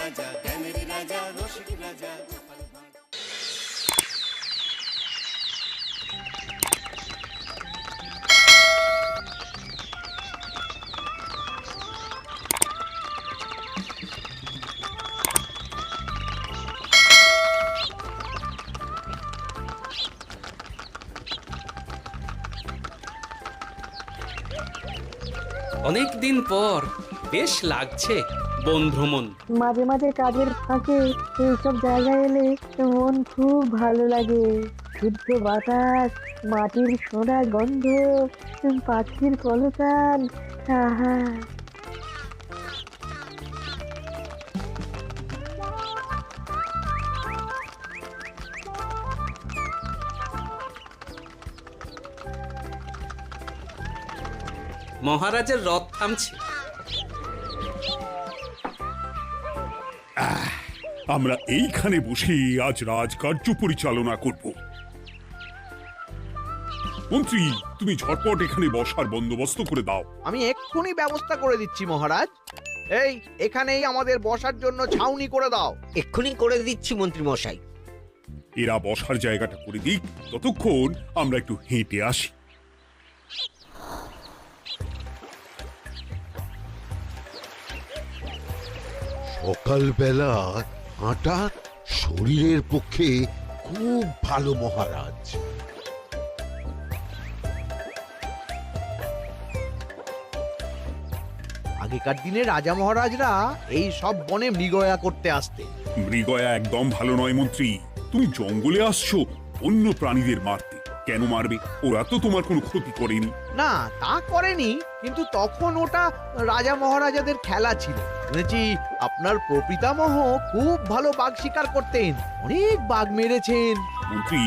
রাজা, জ্ঞানের রাজা, রসিক রাজা। অনেক দিন পর বেশ লাগছে বন ভ্রমণ। মাঝে মাঝে কাজের ফাঁকে এইসব জায়গায় এলে মন খুব ভালো লাগে। শুদ্ধ বাতাস, মাটির সোনা গন্ধ, পাখির কলতান, আহা। মহারাজের রথ থামছে। আমরা এইখানে বসে আজ রাজকার্য পরিচালনা করব। মন্ত্রী, তুমি ঝটপট এখানে বসার বন্দোবস্ত করে দাও। আমি এক্ষুনি ব্যবস্থা করে দিচ্ছি মহারাজ। এই এখানেই আমাদের বসার জন্য ছাউনি করে দাও। এক্ষুনি করে দিচ্ছি মন্ত্রী মশাই। এরা বসার জায়গাটা করে দিক, ততক্ষণ আমরা একটু হেঁটে আসি। সকালবেলা হাঁটা শরীরের পক্ষে খুব ভালো মহারাজ। আগেকার দিনে রাজা মহারাজরা এই সব বনে মৃগয়া করতে আসতেন। মৃগয়া একদম ভালো নয় মন্ত্রী। তুমি জঙ্গলে আসছো অন্য প্রাণীদের মারতে। কেন মারবে? ওরা তো তোমার কোনো ক্ষতি করেনি। না, তা করেনি, কিন্তু তখন ওটা রাজা মহারাজাদের খেলা ছিল। শুনেছি আপনার প্রপিতামহ খুব ভালো বাঘ শিকার করতেন, অনেক বাঘ মেরেছেন। মন্ত্রী,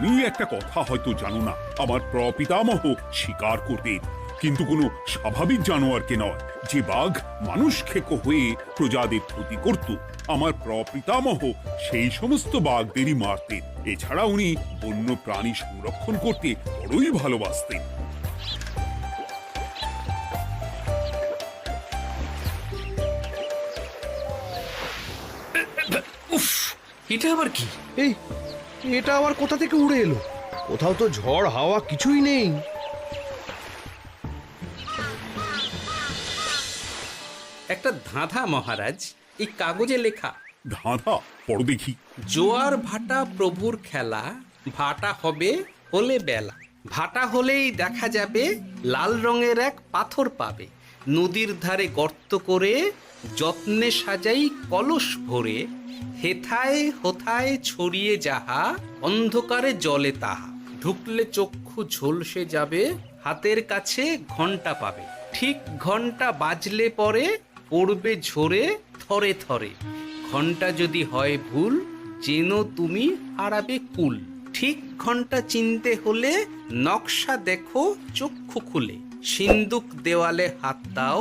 তুমি একটা কথা হয়তো জানো না। আমার প্রপিতামহ শিকার করতেন, কিন্তু কোনো স্বাভাবিক জানোয়ারকে নয়। যে বাঘ মানুষ খেকো হয়ে প্রজাদের ক্ষতি করত, আমার প্রপিতামহ সেই সমস্ত বাঘদেরই মারতেন। এছাড়া উনি বন্য প্রাণী সংরক্ষণ করতে বড়ই ভালোবাসতেন। উফ, এটা আবার কি? এই এটা আবার কোথা থেকে উড়ে এলো? কোথাও তো ঝড় হাওয়া কিছুই নেই। একটা ধাঁধা মহারাজ, এই কাগজে লেখা। ধাঁধা পড়ো দেখি। জোয়ার ভাটা প্রভুর খেলা, ভাটা হবে হলে বেলা। ভাটা হলেই দেখা যাবে লাল রঙের এক পাথর পাবে। নদীর ধারে গর্ত করে যত্নে সাজাই কলস ভরে। হেথায় হোথায় ছড়িয়ে যাহা, অন্ধকারে জলে তাহা। ঢুকলে চক্ষু ঝলসে যাবে, হাতের কাছে ঘন্টা পাবে। ঠিক ঘন্টা বাজলে পরে পড়বে ঝরে থরে থরে। ঘন্টা যদি হয় ভুল, যেন তুমি হারাবে কুল। ঠিক ঘন্টা চিনতে হলে নকশা দেখো চক্ষু খুলে। সিন্দুক দেওয়ালে হাত দাও,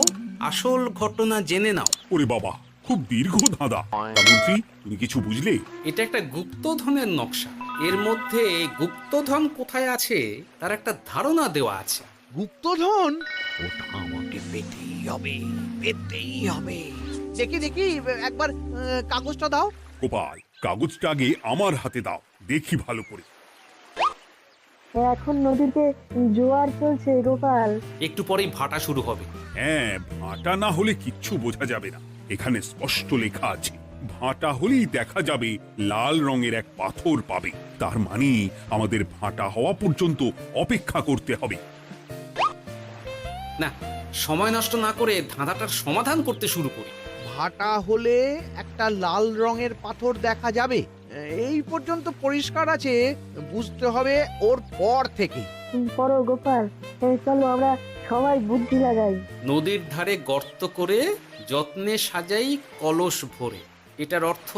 আসল ঘটনা জেনে নাও। ওরে বাবা, খুব দীর্ঘ ধাঁধা। তা মন্ত্রী, তুমি কিছু বুঝলে? এটা একটা গুপ্তধনের নকশা। এর মধ্যে গুপ্তধন কোথায় আছে তার একটা ধারণা দেওয়া আছে। গুপ্তধন? ওটা আমাকে পেতেই হবে, পেতেই হবে। দেখি দেখি একবার কাগজটা দাও। গোপাল, কাগজটা আগে আমার হাতে দাও, দেখি ভালো করে। এখন নদীতে জোয়ার চলছে গোপাল। একটু পরেই ভাটা শুরু হবে। হ্যাঁ, ভাটা না হলে কিচ্ছু বোঝা যাবে না। এখানে স্পষ্ট লেখা আছে, ভাটা হলেই দেখা যাবে লাল রঙের এক পাথর পাবে। তার মানে আমাদের ভাটা হওয়া পর্যন্ত অপেক্ষা করতে হবে। না, সময় নষ্ট না করে ধাঁধাটার সমাধান করতে শুরু করি। ভাটা হলে একটা লাল রঙের পাথর দেখা যাবে, এই পর্যন্ত পরিষ্কার আছে। বুঝতে হবে ওর পর থেকে। পড়ো গোপাল, চলো আমরা সবাই বুদ্ধি লাগাই। নদীর ধারে গর্ত করে যত্নে সাজাই কলস ভরে। এটার অর্থ,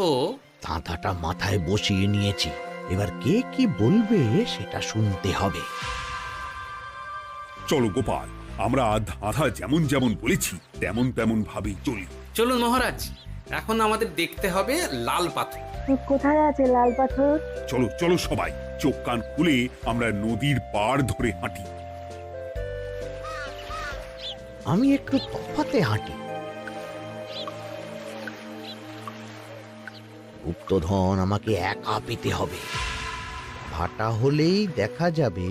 ধাঁধাটা মাথায় বসিয়ে নিয়েছি, এবার কে কি বলবে সেটা শুনতে হবে। চলো গোপাল, আমরা ধাঁধা যেমন যেমন বলেছি তেমন তেমন ভাবেই চলি। চলুন মহারাজ, এখন আমাদের দেখতে হবে লাল পাথর। কোথায় আছে লাল পাথর? চলো চলো সবাই, চোখ কান খুলে আমরা নদীর পাড় ধরে হাঁটি। আমি একটু তফাতে হাঁটি। গুপ্তধন আমাকে একা পেতে হবে। ভাটা হলেই দেখা যাবে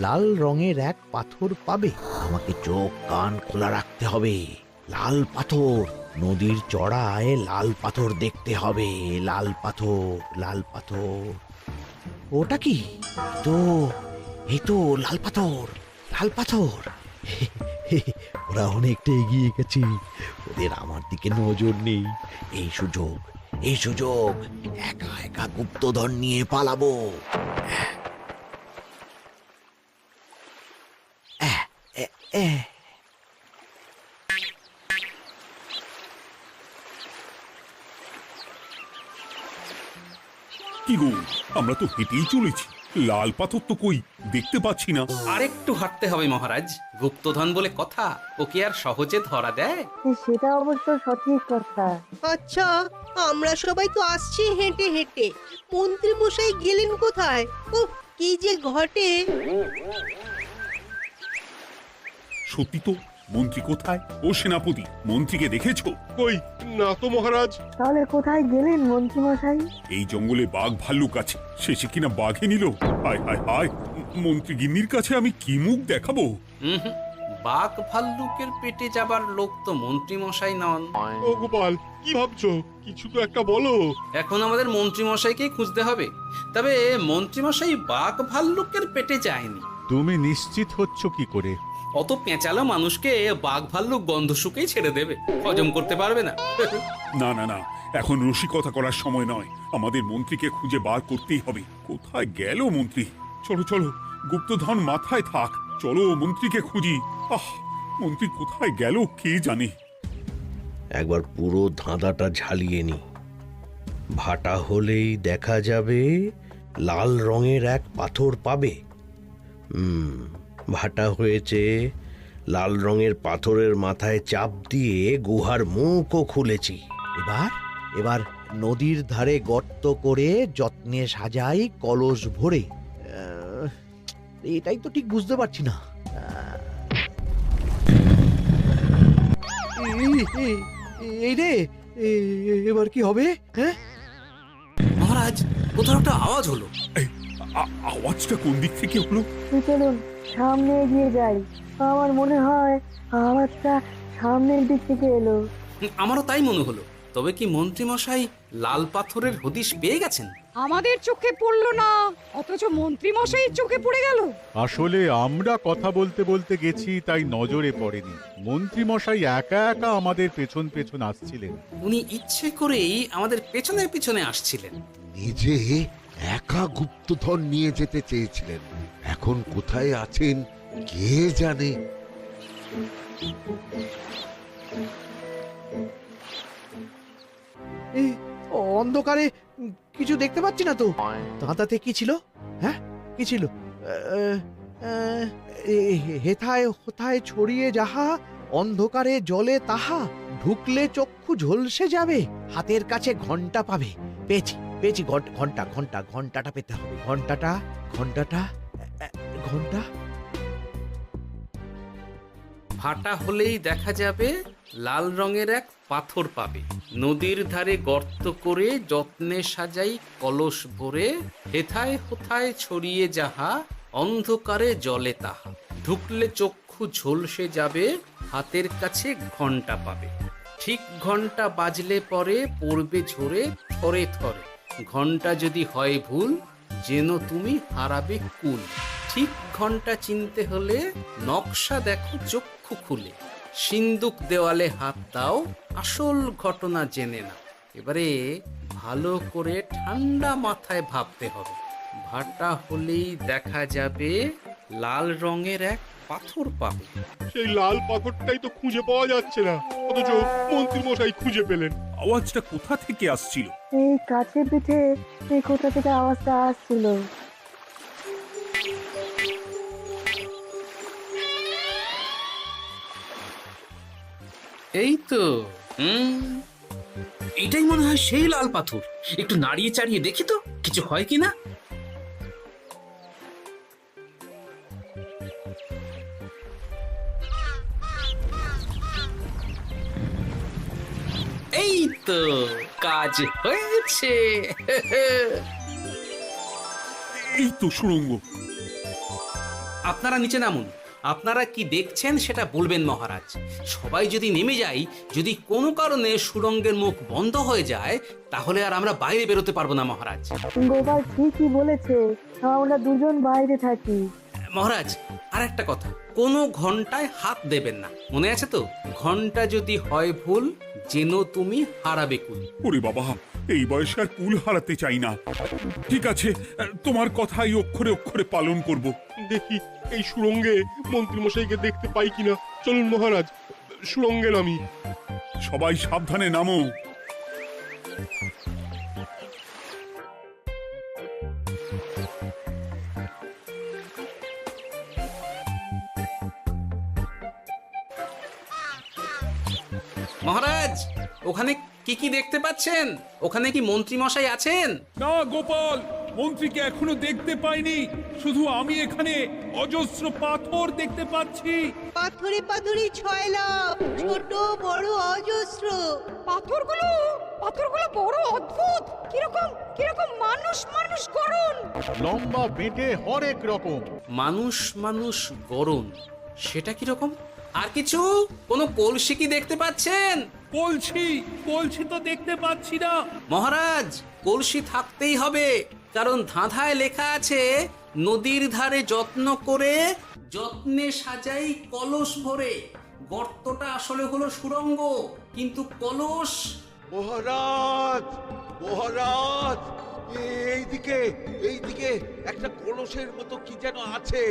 লাল রঙের এক পাথর পাবে। আমাকে চোখ কান খোলা রাখতে হবে। লাল পাথর, নদীর চড়ায় লাল পাথর দেখতে হবে। লাল পাথর, লাল পাথর। ওটা কি? এই তো লাল পাথর, লাল পাথর। ওরা অনেকটা এগিয়ে গেছে, ওদের আমার দিকে নজর নেই। এই সুযোগ, এই সুযোগ, একা একা গুপ্তধন নিয়ে পালাবো। কি গো, আমরা তো হেঁটেই চলেছি, লাল পাথর তো কই দেখতে পাচ্ছি না। আরেকটু হাঁটতে হবে মহারাজ, গুপ্তধন বলে কথা, ওকে আর সহজে ধরা দেয়? সেটা অবশ্য সঠিক কথা। আচ্ছা, আমরা সবাই তো আসছি হেঁটে হেঁটে, মন্ত্রী মশাই গেলেন কোথায়? ও কি যে ঘটে! সত্যি তো, মন্ত্রী কোথায়? ও সেনাপতি, মন্ত্রীকে দেখেছো? কই, না তো মহারাজ। তাহলে কোথায় গেলেন মন্ত্রী মশাই? এই জঙ্গলে বাঘ ভাল্লুক আছে, শেষে কিনা বাঘে নিল। হায় হায় হায়, মন্ত্রী গিন্নির কাছে আমি কি মুখ দেখাবো? হুম, বাঘ ভাল্লুকের পেটে যাবার লোক তো মন্ত্রী মশাই নন। ও গোপাল, কি ভাবছো? কিছু তো একটা বলো। এখন আমাদের মন্ত্রী মশাইকেই খুঁজতে হবে। তবে মন্ত্রী মশাই বাঘ ভাল্লুকের পেটে যায়নি। তুমি নিশ্চিত হচ্ছ কি করে? অত পেঁচালো মানুষকে বাঘ ভাল্লুক গন্ধ শুকেই ছেড়ে দেবে, হজম করতে পারবে না। না না না, এখন রসিকতা করার সময় নয়, আমাদের মন্ত্রীকে খুঁজে বার করতেই হবে। কোথায় গেল মন্ত্রী? চলো চলো, গুপ্তধন মাথায় থাক, চলো মন্ত্রীকে খুঁজি। আহ, মন্ত্রী কোথায় গেল কে জানে। একবার পুরো ধাঁধাটা ঝালিয়ে নি। ভাটা হলেই দেখা যাবে লাল রঙের এক পাথর পাবে। ভাটা হয়েছে, লাল রঙের পাথরের মাথায় চাপ দিয়ে গুহার মুখও খুলেছি। এবার নদীর ধারে গর্ত করে যত্নে সাজাই কলস ভরে। এটাই তো ঠিক বুঝতে পারছি না। এই রে, এবার কি হবে? হ্যাঁ মহারাজ, কোথাও একটা আওয়াজ হলো। এই, আওয়াজটা কোন দিক থেকে হলো? চলুন সামনে এগিয়ে যাই। আমার মনে হয় আওয়াজটা সামনের দিক থেকে এলো। আমারও তাই মনে হলো। তবে কি মন্ত্রী মশাই লাল পাথরের হদিশ পেয়ে গেছেন? আমাদের চোখে পড়লো না, অথচ মন্ত্রী মশাইয়ের চোখে পড়ে গেল। আসলে আমরা কথা বলতে বলতে গেছি, তাই নজরে পড়েনি। মন্ত্রী মশাই একা একা আমাদের পেছন পেছন আসছিলেন। উনি ইচ্ছে করেই আমাদের পেছনে পেছনে আসছিলেন। নিজে একা গুপ্তধন নিয়ে যেতে চেয়েছিলেন, এখন কোথায় আছেন কে জানে। এই অন্ধকারে কিছু দেখতে পাচ্ছি না তো। দাঁতাতে কি ছিল? হ্যাঁ, কি ছিল? হেথায় হোথায় ছড়িয়ে যাহা, অন্ধকারে জলে তাহা, ঢুকলে চক্ষু ঝলসে যাবে, হাতের কাছে ঘন্টা পাবে। পেয়েছি পেয়েছি, ঘন্টা ঘন্টা ঘন্টাটা পেতে হবে। ঘন্টাটা ঘন্টাটা ঘন্টা। ভাটা হলেই দেখা যাবে লাল রঙের এক পাথর পাবে। নদীর ধারে গর্ত করে যত্নে সাজাই কলস ভরে, হেথায় হোথায় ছড়িয়ে যাহা, অন্ধকারে জলে তাহা, ঢুকলে চক্ষু ঝলসে যাবে, হাতের কাছে ঘন্টা পাবে। ঠিক ঘন্টা বাজলে পরে পড়বে ঝরে থরে থরে, ঘন্টা যদি হয় ভুল যেন তুমি হারাবে কুল। ঠিক ঘন্টা চিনতে হলে নকশা দেখো চক্ষু খুলে, সিন্দুক দেওয়ালে হাত দাও, আসল ঘটনা জেনে না। এবারে ভালো করে ঠান্ডা মাথায় ভাবতে হবে। ভাটা হলেই দেখা যাবে লাল রঙের এক পাথর পাবে। সেই লাল পাথরটাই তো খুঁজে পাওয়া যাচ্ছে না, অথচ মন্ত্রী মশাই খুঁজে পেলেন। আওয়াজটা কোথা থেকে আসছিল? এই কাছে পিঠে এই কোথা থেকে আওয়াজটা আসছিল। এই তো, এটাই মনে হয় সেই লাল পাথর। একটু নাড়িয়ে চাড়িয়ে দেখি তো কিছু হয় কিনা। এই তো, কাজ হয়েছে। এই তো সুড়ঙ্গ। আপনারা নিচে নামুন। আপনারা কি দেখছেন সেটা বলবেন মহারাজ। সবাই যদি নেমে যাই, যদি কোনো কারণে সুড়ঙ্গের মুখ বন্ধ হয়ে যায়, তাহলে আর আমরা বাইরে বেরোতে পারবো না মহারাজ। গোপাল ঠিকই বলেছে, আমরা দুজন বাইরে থাকি। মহারাজ, আর একটা কথা, কোনো ঘন্টায় হাত দেবেন না, মনে আছে তো? ঘন্টা যদি হয় ভুল, যেন তুমি হারাবে কুল। ওরে বাবা, এই বয়সে আর কুল হারাতে চাই না। ঠিক আছে, তোমার কথাই অক্ষরে অক্ষরে পালন করব। দেখি এই সুরঙ্গে মন্ত্রীমশাইকে দেখতে পাই কিনা। চলুন মহারাজ, সুরঙ্গে নামি। সবাই সাবধানে নামো। মহারাজ, ওখানে কি কি দেখতে পাচ্ছেন? ওখানে কি মন্ত্রী মশাই আছেন? না গোপাল, মন্ত্রীকে এখনো দেখতে পাইনি। শুধু আমি এখানে অজস্র পাথর দেখতে পাচ্ছি। পাথরে পাথরে ছয়লা, ছোট বড় অজস্র। পাথরগুলো বড় অদ্ভুত, কিরকম কিরকম মানুষ মানুষ গড়ন। লম্বা বেটে হরেক রকম। মানুষ মানুষ গরম, সেটা কি রকম? আর কিছু? কোনো কলসি কি দেখতে পাচ্ছেন? কলসি তো দেখতে পাচ্ছি না। মহারাজ, কলসি থাকতেই হবে, কারণ ধাঁধায় লেখা আছে, নদীর ধারে যত্ন করে যত্নে সাজাই কলস ভরে। গর্তটা আসলে হলো সুড়ঙ্গ, কিন্তু কলস। মহারাজ, মহারাজ, এইদিকে এইদিকে একটা কলসের মতো কি যেন আছে।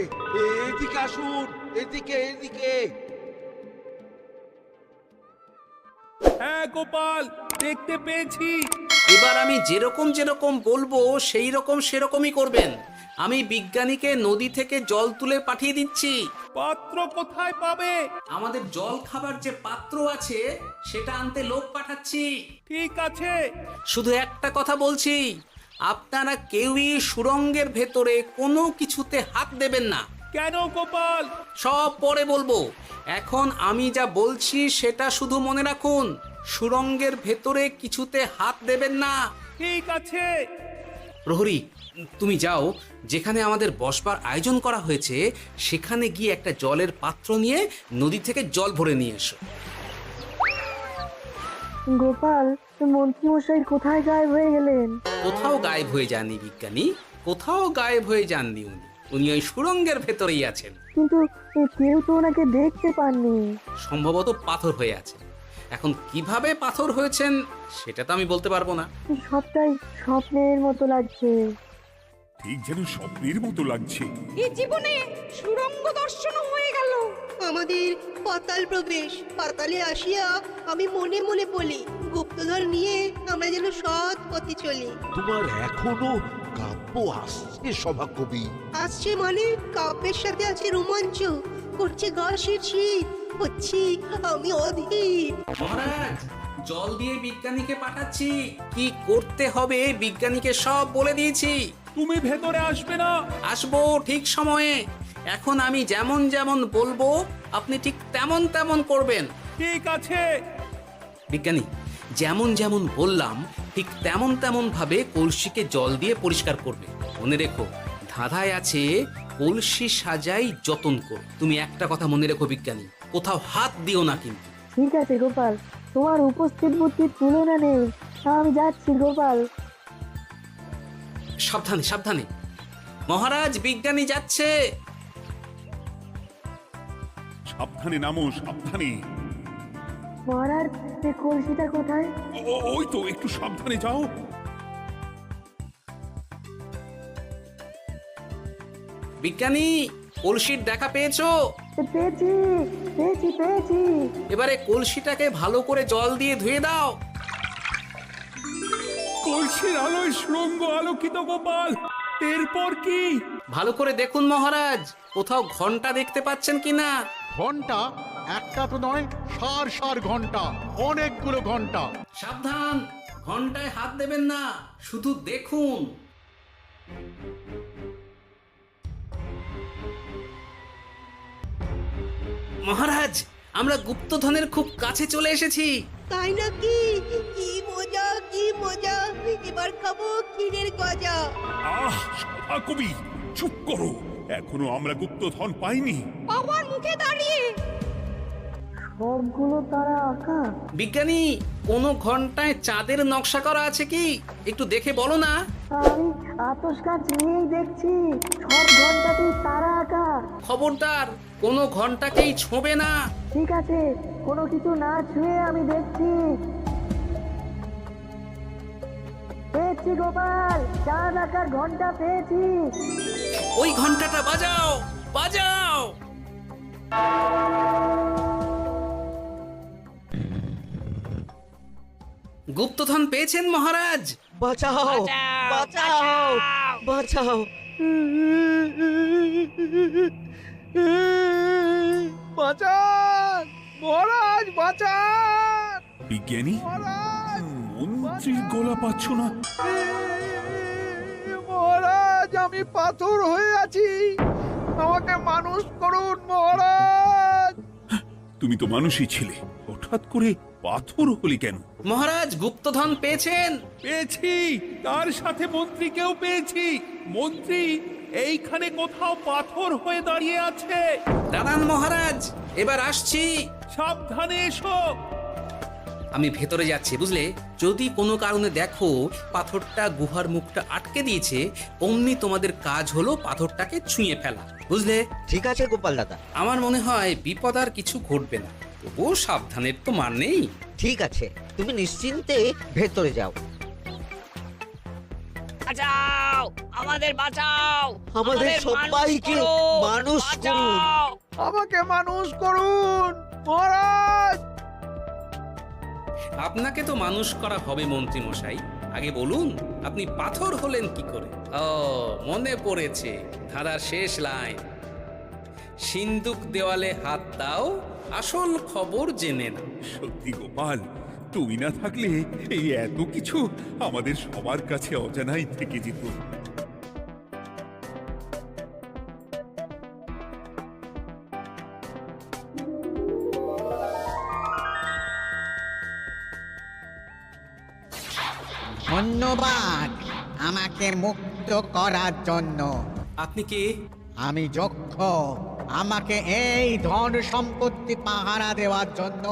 এইদিকে আসুন, এদিকে এদিকে। হ্যাঁ গোপাল, দেখতে পেয়েছি। এবার আমি যেরকম যেরকম বলবো সেই রকম সেরকমই করবেন। আমি বিজ্ঞানীকে নদী থেকে জল তুলে পাঠিয়ে দিচ্ছি। পাত্র কোথায় পাবে? আমাদের জল খাবার যে পাত্র আছে সেটা আনতে লোক পাঠাচ্ছি। ঠিক আছে। শুধু একটা কথা বলছি, আপনারা কেউই সুড়ঙ্গের ভেতরে কোনো কিছুতে হাত দেবেন না। কেন গোপাল? সব পরে বলবো, এখন আমি যা বলছি সেটা শুধু মনে রাখুন। সুড়ঙ্গের ভেতরে কিছুতে হাত দেবেন না। ঠিক আছে। প্রহরী, তুমি যাও, যেখানে আমাদের বসবার আয়োজন করা হয়েছে সেখানে গিয়ে একটা জলের পাত্র নিয়ে নদী থেকে জল ভরে নিয়ে এসো। গোপাল, মন্ত্রীমশাই কোথায় গায়েব হয়ে গেলেন? কোথাও গায়েব হয়ে যাননি বিজ্ঞানী, কোথাও গায়েব হয়ে যাননি উনি। উনি ওই সুড়ঙ্গের ভেতরেই আছেন। কিন্তু কেউ তো ওনাকে দেখতে পাননি। সম্ভবত পাথর হয়ে আছে। এখন কিভাবে পাথর হয়েছেন সেটা তো আমি বলতে পারবো না। সবটাই স্বপ্নের মতো লাগছে। ঠিক যেন স্বপ্নের মতো লাগছে। এই জীবনে সুরঙ্গ দর্শন হয়ে গেল। আমাদের পাতাল প্রবেশ। পাতালে আসিয়া আমি মনে মনে বলি, গুপ্তধন নিয়ে আমরা যেন সৎ পথে চলি। তোমার এখনো কাব্য আসছে সভাকবি? আসছে মানে কাব্যের সাথে আছে রোমাঞ্চ, করছে গা শীত, হচ্ছি আমি অধীর। মহারাজ, জল দিয়ে বিজ্ঞানীকে পাঠাচ্ছি। কি করতে হবে বিজ্ঞানীকে সব বলে দিয়েছি। তুমি ভেতরে আসবে না? আসবো ঠিক সময়ে। এখন আমি যেমন যেমন বলবো আপনি ঠিক তেমন তেমন করবেন। ঠিক আছে। বিজ্ঞানী, যেমন যেমন বললাম ঠিক তেমন তেমন ভাবে কলসিকে জল দিয়ে পরিষ্কার করবে। মনে রেখো, ধাঁধায় আছে কলসি সাজাই যতন কর। তুমি একটা কথা মনে রেখো বিজ্ঞানী, কোথাও হাত দিও না কিন্তু। ঠিক আছে গোপাল, তোমার উপস্থিত বুদ্ধির তুলনা নেই। আমি যাচ্ছি গোপাল। সাবধানে সাবধানে। মহারাজ, বিজ্ঞানী যাচ্ছে। সাবধানে নামো, সাবধানে। মহারাজ, কলসিটা কোথায়? ওই তো, একটু সাবধানে যাও। বিজ্ঞানী, কলসির দেখা পেয়েছো? পেয়েছি পেয়েছি পেয়েছি। এবারে কলসিটাকে ভালো করে জল দিয়ে ধুয়ে দাও। কলসির আলোয় সুড়ঙ্গ আলোকিত গোপাল। এরপর কি? ভালো করে দেখুন মহারাজ, কোথাও ঘন্টা দেখতে পাচ্ছেন কিনা। ঘন্টা? একটা তো নয়, সার সার ঘন্টা, অনেকগুলো ঘন্টা। সাবধান, ঘন্টায় হাত দেবেন না, শুধু দেখুন। মহারাজ, আমরা গুপ্তধনের খুব কাছে চলে এসেছি। তাই নাকি? কি মজা কি মজা, এবার খাবো ক্ষীরের গজা। আহ সভা কবি, চুপ করো, এখনো আমরা গুপ্তধন পাইনি। বাবার মুখে দাঁড়িয়ে সবগুলো তারা আঁকা। বিজ্ঞানী, কোনো ঘন্টায় চাঁদের নকশা করা আছে কি? একটু দেখে বলো না। আমি আতস কাজ নিয়েই দেখছি, সব ঘন্টাতেই তারা আঁকা। খবরদার, কোনো ঘন্টাকেই ছোঁবে না। ঠিক আছে, কোনো কিছু না ছুঁয়ে আমি দেখছি। পেয়েছি গোপাল, চাঁদ আঁকার ঘন্টা পেয়েছি। ওই ঘন্টাটা বাজাও, বাজাও। গুপ্তধন পেয়েছেন মহারাজ? বাঁচাও বাঁচাও বাঁচাও। বাঁচান মহারাজ, বাঁচান বিজ্ঞানী, মহারাজ, মন্ত্রীর গলা পাচ্ছ না? মহারাজ, আমি পাথর হয়ে আছি, আমাকে মানুষ করুন মহারাজ। তুমি তো মানুষই ছিলে, হঠাৎ করে পাথর হলি কেন? মহারাজ, গুপ্তধন পেয়েছেন? পেয়েছি, তার সাথে মন্ত্রীকেও পেয়েছি। মন্ত্রী এইখানে কোথাও পাথর হয়ে দাঁড়িয়ে আছে। দাঁড়ান মহারাজ, এবার আসছি। সাবধানে এসো। আমি ভেতরে যাচ্ছি, বুঝলে? যদি কোনো কারণে দেখো পাথরটা গুহার মুখটা আটকে দিয়েছে, অমনি তোমাদের কাজ হলো পাথরটাকে ছুঁয়ে ফেলা, বুঝলে? ঠিক আছে গোপাল দাদা। আমার মনে হয় বিপদ আর কিছু ঘটবে না, তবুও সাবধানের তো মান নেই। ঠিক আছে, তুমি নিশ্চিন্তে ভেতরে যাও। বাঁচাও, আমাদের বাঁচাও, আমাদের সবাইকে মানুষ করুন। আমাকে মানুষ করুন মহারাজ। আপনাকে তো মানুষ করা হবে মন্ত্রী মশাই। আগে বলুন, আপনি পাথর হলেন কি করে? ও, মনে পড়েছে, ধারার শেষ লাইন, সিন্দুক দেওয়ালে হাত দাও, আসল খবর জেনে না। সত্যি গোপাল, তুমি না থাকলে এই এত কিছু আমাদের সবার কাছে অজানাই থেকে যেত। ধন্যবাদ আমাকে মুক্ত করার জন্য। আপনি কে? আমি যক্ষ। আমাকে এই ধন সম্পত্তি পাহারা দেওয়ার জন্য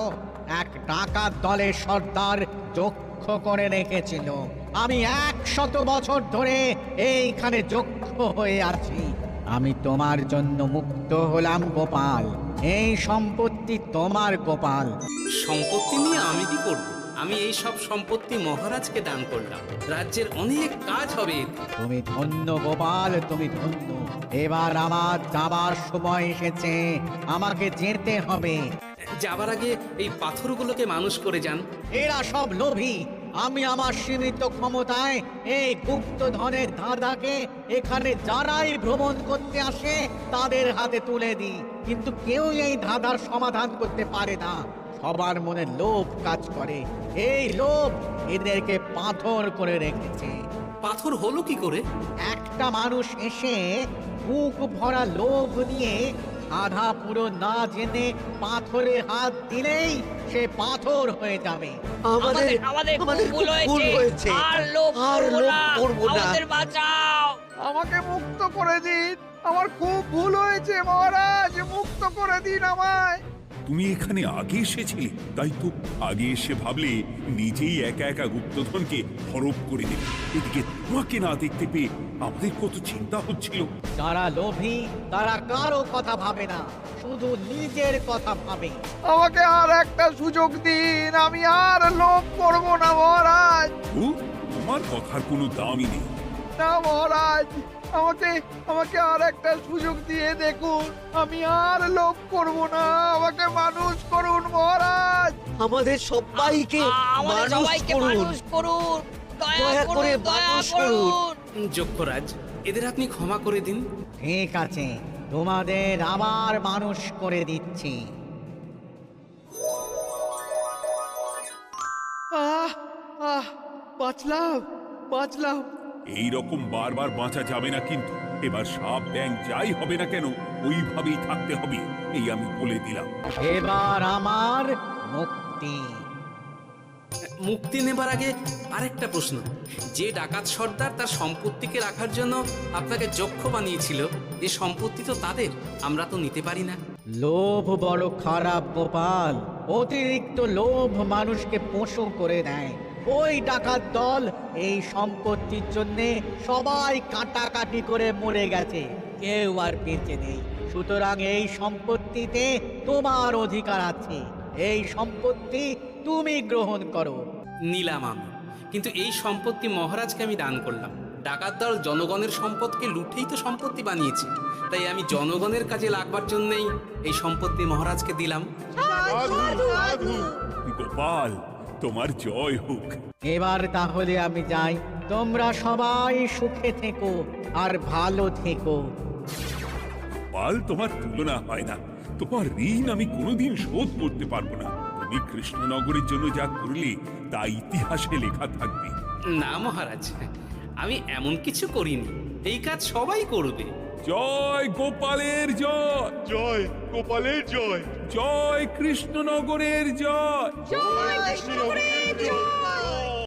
এক ডাকাত দলের সর্দার যক্ষ করে রেখেছিল। আমি 100 বছর ধরে এইখানে যক্ষ হয়ে আছি। আমি তোমার জন্য মুক্ত হলাম গোপাল। এই সম্পত্তি তোমার গোপাল। সম্পত্তি নিয়ে আমি কি করব? আমি এই সব সম্পত্তি মহারাজকে দান করলাম, রাজ্যের অনেক কাজ হবে। তুমি ধন্য গোপাল, তুমি ধন্য। এবার আমার যাবার সময় এসেছে, আমাকে যেতে হবে। যাবার আগে এই পাথরগুলোকে মানুষ করে যান। এরা সব লোভী। আমি আমার সীমিত ক্ষমতায় এই গুপ্তধনের ধাঁধাকে এখানে যারাই ভ্রমণ করতে আসে তাদের হাতে তুলে দিই, কিন্তু কেউ এই ধাঁধার সমাধান করতে পারে না। সবার মনে লোভ কাজ করে, এই লোভ এদেরকে পাথর করে রেখেছে। পাথর হলো কি করে? একটা মানুষ এসে বুক ভরা লোভ নিয়ে আধা পুরো না জেনে পাথরে হাত দিলেই সে পাথর হয়ে যাবে। আমাদের আমাদের ভুল হয়েছে, আর লোভ করব না, আমাদের বাঁচাও। আমাকে মুক্ত করে দিন, আমার খুব ভুল হয়েছে মহারাজ, মুক্ত করে দিন আমায়। তুমি এখানে আগে এসেছিলে, তাই তো আগে এসে ভাবলে নিজেই একা একা গুপ্তধনকে হরপ করে দেবে। এদিকে তোমাকে না দেখতে পেয়ে আমাদের কত চিন্তা হচ্ছিল। যারা লোভী তারা কারো কথা ভাবে না, শুধু নিজের কথা ভাবে। আমাকে আর একটা সুযোগ দিন, আমি আর লোভ করব না মহারাজ। ও, তোমার কথার কোনো দামই নেই। না মহারাজ, আমাকে আর একটা সুযোগ দিয়ে দেখুন, আমি আর লোভ করব না, আমাকে মানুষ করুন মহারাজ। আমাদের সবাইকে মানুষ করুন, দয়া করে মানুষ করুন। যক্ষরাজ, এদের আপনি ক্ষমা করে দিন। ঠিক আছে, তোমাদের আবার মানুষ করে দিচ্ছি। বাঁচলাম। এই রকম বারবার বাঁচা যাবে না কিন্তু। এবার সাপ ব্যাং যাই হবে না কেন ওইভাবেই থাকতে হবে, এই আমি বলে দিলাম। এবার আমার মুক্তি। মুক্তি নেবার আগে আরেকটা প্রশ্ন, যে ডাকাত সর্দার তার সম্পত্তিকে রাখার জন্য আপনাকে যক্ষ বানিয়েছিল, এ সম্পত্তি তো তাদের, আমরা তো নিতে পারি না। লোভ বড় খারাপ গোপাল, অতিরিক্ত লোভ মানুষকে পশু করে দেয়। ওই ডাকাত দল এই সম্পত্তির জন্যে সবাই কাটাকাটি করে মরে গেছে, কেউ আর বেঁচে নেই। সুতরাং এই সম্পত্তিতে তোমার অধিকার আছে, এই সম্পত্তি তুমি গ্রহণ করো। নিলাম আমি, কিন্তু এই সম্পত্তি মহারাজকে আমি দান করলাম। ডাকাত দল জনগণের সম্পদকে লুঠেই তো সম্পত্তি বানিয়েছে, তাই আমি জনগণের কাজে লাগবার জন্যই এই সম্পত্তি মহারাজকে দিলাম। গোপাল, তোমার জয় হোক। এবার তাহলে আমি যাই, তোমরা সবাই সুখে থেকো আর ভালো থেকো। গোপাল, তোমার তুলনা হয় না। তোমার ঋণ আমি কোনোদিন শোধ করতে পারবো না। তুমি কৃষ্ণনগরের জন্য যা করলে তা ইতিহাসে লেখা থাকবে। না মহারাজ, আমি এমন কিছু করিনি, এই কাজ সবাই করবে। জয় গোপালের জয়, জয় গোপালের জয়, জয় কৃষ্ণনগরের জয়। জয় কৃষ্ণনগরের জয়।